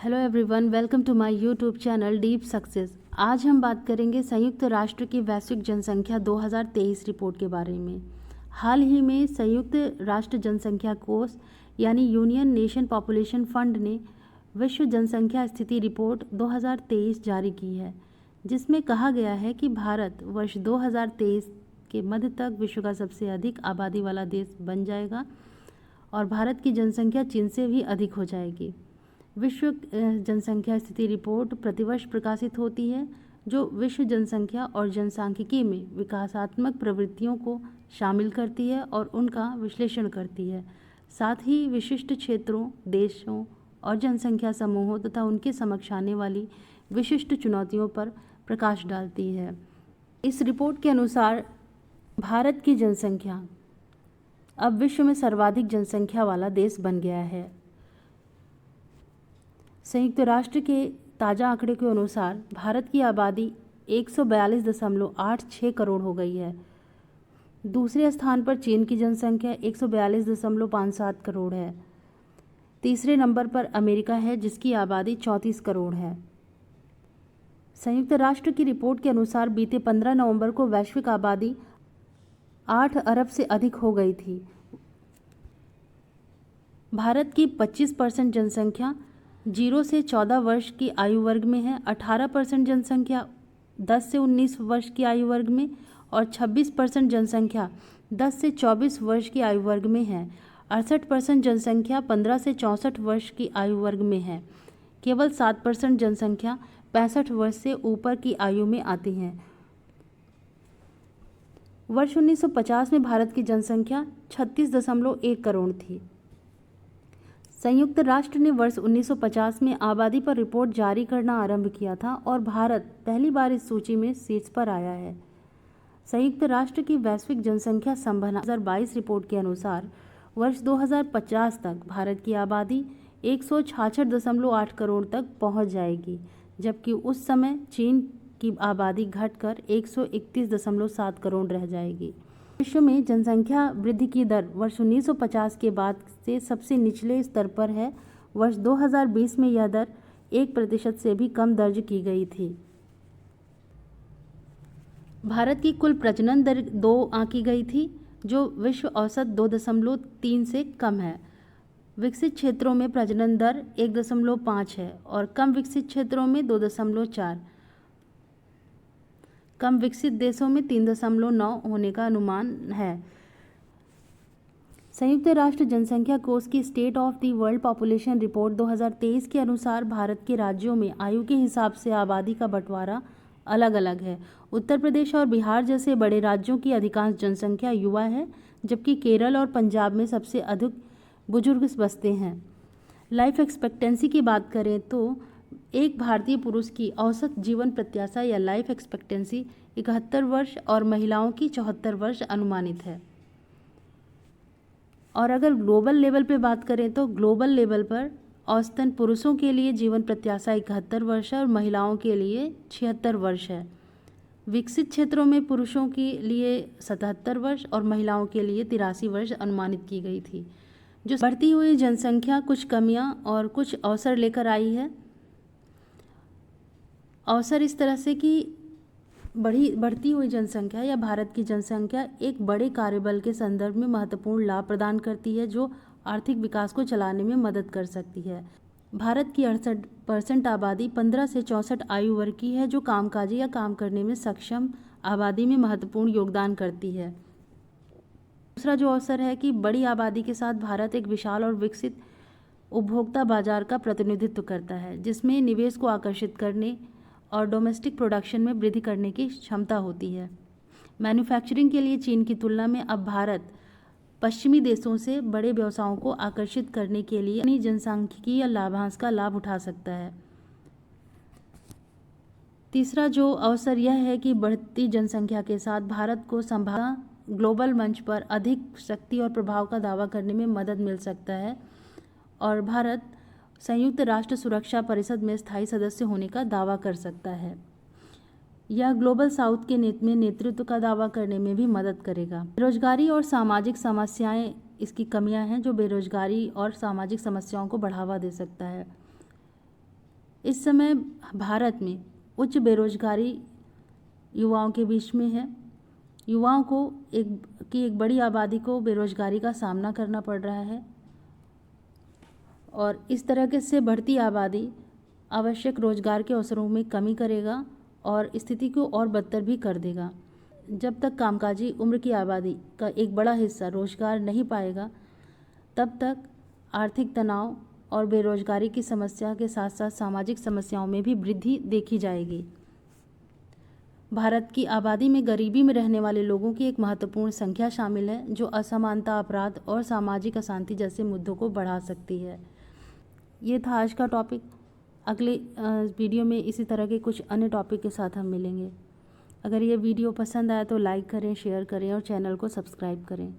Hello everyone, welcome to my YouTube channel deep success. आज हम बात करेंगे संयुक्त राष्ट्र की वैश्विक जनसंख्या 2023 रिपोर्ट के बारे में। हाल ही में संयुक्त राष्ट्र जनसंख्या कोष यानी यूनियन नेशन पॉपुलेशन फंड ने विश्व जनसंख्या स्थिति रिपोर्ट 2023 जारी की है, जिसमें कहा गया है कि भारत वर्ष 2023 के मध्य तक विश्व का सबसे अधिक आबादी वाला देश बन जाएगा और भारत की जनसंख्या चीन से भी अधिक हो जाएगी। विश्व जनसंख्या स्थिति रिपोर्ट प्रतिवर्ष प्रकाशित होती है, जो विश्व जनसंख्या और जनसांख्यिकी में विकासात्मक प्रवृत्तियों को शामिल करती है और उनका विश्लेषण करती है। साथ ही विशिष्ट क्षेत्रों, देशों और जनसंख्या समूहों तथा उनके समक्ष आने वाली विशिष्ट चुनौतियों पर प्रकाश डालती है। इस रिपोर्ट के अनुसार भारत की जनसंख्या अब विश्व में सर्वाधिक जनसंख्या वाला देश बन गया है। संयुक्त राष्ट्र के ताज़ा आंकड़े के अनुसार भारत की आबादी 142.86 करोड़ हो गई है। दूसरे स्थान पर चीन की जनसंख्या 142.57 करोड़ है। तीसरे नंबर पर अमेरिका है, जिसकी आबादी 34 करोड़ है। संयुक्त राष्ट्र की रिपोर्ट के अनुसार बीते 15 नवंबर को वैश्विक आबादी 8 अरब से अधिक हो गई थी। भारत की 25% जनसंख्या 0 से 14 वर्ष की आयु वर्ग में है, 18% जनसंख्या 10 से 19 वर्ष की आयु वर्ग में और 26% जनसंख्या 10 से 24 वर्ष की आयु वर्ग में है। 68% जनसंख्या 15 से 64 वर्ष की आयु वर्ग में है। केवल 7% जनसंख्या 65 वर्ष से ऊपर की आयु में आती है। वर्ष 1950 में भारत की जनसंख्या 36.1 करोड़ थी। संयुक्त राष्ट्र ने वर्ष 1950 में आबादी पर रिपोर्ट जारी करना आरंभ किया था और भारत पहली बार इस सूची में शीर्ष पर आया है। संयुक्त राष्ट्र की वैश्विक जनसंख्या संभावना 2022 रिपोर्ट के अनुसार वर्ष 2050 तक भारत की आबादी 166.8 करोड़ तक पहुंच जाएगी, जबकि उस समय चीन की आबादी घटकर 131.7 करोड़ रह जाएगी। विश्व में जनसंख्या वृद्धि की दर वर्ष 1950 के बाद से सबसे निचले स्तर पर है। वर्ष 2020 में यह दर 1% से भी कम दर्ज की गई थी। भारत की कुल प्रजनन दर 2 आंकी गई थी, जो विश्व औसत 2.3 से कम है। विकसित क्षेत्रों में प्रजनन दर 1.5 है और कम विकसित क्षेत्रों में 2.4। कम विकसित देशों में 3.9 होने का अनुमान है। संयुक्त राष्ट्र जनसंख्या कोष की state of the world population report 2023 के अनुसार भारत के राज्यों में आयु के हिसाब से आबादी का बंटवारा अलग अलग है। उत्तर प्रदेश और बिहार जैसे बड़े राज्यों की अधिकांश जनसंख्या युवा है, जबकि केरल और पंजाब में सबसे अधिक बुजुर्ग बसते हैं। लाइफ एक्सपेक्टेंसी की बात करें तो एक भारतीय पुरुष की औसत जीवन प्रत्याशा या लाइफ एक्सपेक्टेंसी 71 वर्ष और महिलाओं की 74 वर्ष अनुमानित है। और अगर ग्लोबल लेवल पे बात करें तो ग्लोबल लेवल पर औसतन पुरुषों के लिए जीवन प्रत्याशा 71 वर्ष है और महिलाओं के लिए 76 वर्ष है। विकसित क्षेत्रों में पुरुषों के लिए 77 वर्ष और महिलाओं के लिए 83 वर्ष अनुमानित की गई थी। जो बढ़ती हुई जनसंख्या कुछ कमियां और कुछ अवसर लेकर आई है। अवसर इस तरह से कि बढ़ती हुई जनसंख्या या भारत की जनसंख्या एक बड़े कार्यबल के संदर्भ में महत्वपूर्ण लाभ प्रदान करती है, जो आर्थिक विकास को चलाने में मदद कर सकती है। भारत की 68% आबादी 15 से 64 आयु वर्ग की है, जो कामकाजी या काम करने में सक्षम आबादी में महत्वपूर्ण योगदान करती है। दूसरा जो अवसर है कि बड़ी आबादी के साथ भारत एक विशाल और विकसित उपभोक्ता बाजार का प्रतिनिधित्व करता है, जिसमें निवेश को आकर्षित करने और डोमेस्टिक प्रोडक्शन में वृद्धि करने की क्षमता होती है। मैन्युफैक्चरिंग के लिए चीन की तुलना में अब भारत पश्चिमी देशों से बड़े व्यवसायों को आकर्षित करने के लिए अपनी जनसांख्यिकीय लाभांश का लाभ उठा सकता है। तीसरा जो अवसर यह है कि बढ़ती जनसंख्या के साथ भारत को ग्लोबल मंच पर अधिक शक्ति और प्रभाव का दावा करने में मदद मिल सकता है और भारत संयुक्त राष्ट्र सुरक्षा परिषद में स्थायी सदस्य होने का दावा कर सकता है। यह ग्लोबल साउथ के नेतृत्व का दावा करने में भी मदद करेगा। बेरोजगारी और सामाजिक समस्याएं इसकी कमियां हैं, जो बेरोजगारी और सामाजिक समस्याओं को बढ़ावा दे सकता है। इस समय भारत में उच्च बेरोजगारी युवाओं के बीच में है। युवाओं को एक बड़ी आबादी को बेरोजगारी का सामना करना पड़ रहा है और इस तरह के से बढ़ती आबादी आवश्यक रोजगार के अवसरों में कमी करेगा और स्थिति को और बदतर भी कर देगा। जब तक कामकाजी उम्र की आबादी का एक बड़ा हिस्सा रोजगार नहीं पाएगा, तब तक आर्थिक तनाव और बेरोजगारी की समस्या के साथ साथ सामाजिक समस्याओं में भी वृद्धि देखी जाएगी। भारत की आबादी में गरीबी में रहने वाले लोगों की एक महत्वपूर्ण संख्या शामिल है, जो असमानता, अपराध और सामाजिक अशांति जैसे मुद्दों को बढ़ा सकती है। ये था आज का टॉपिक। अगले वीडियो में इसी तरह के कुछ अन्य टॉपिक के साथ हम मिलेंगे। अगर ये वीडियो पसंद आया तो लाइक करें, शेयर करें और चैनल को सब्सक्राइब करें।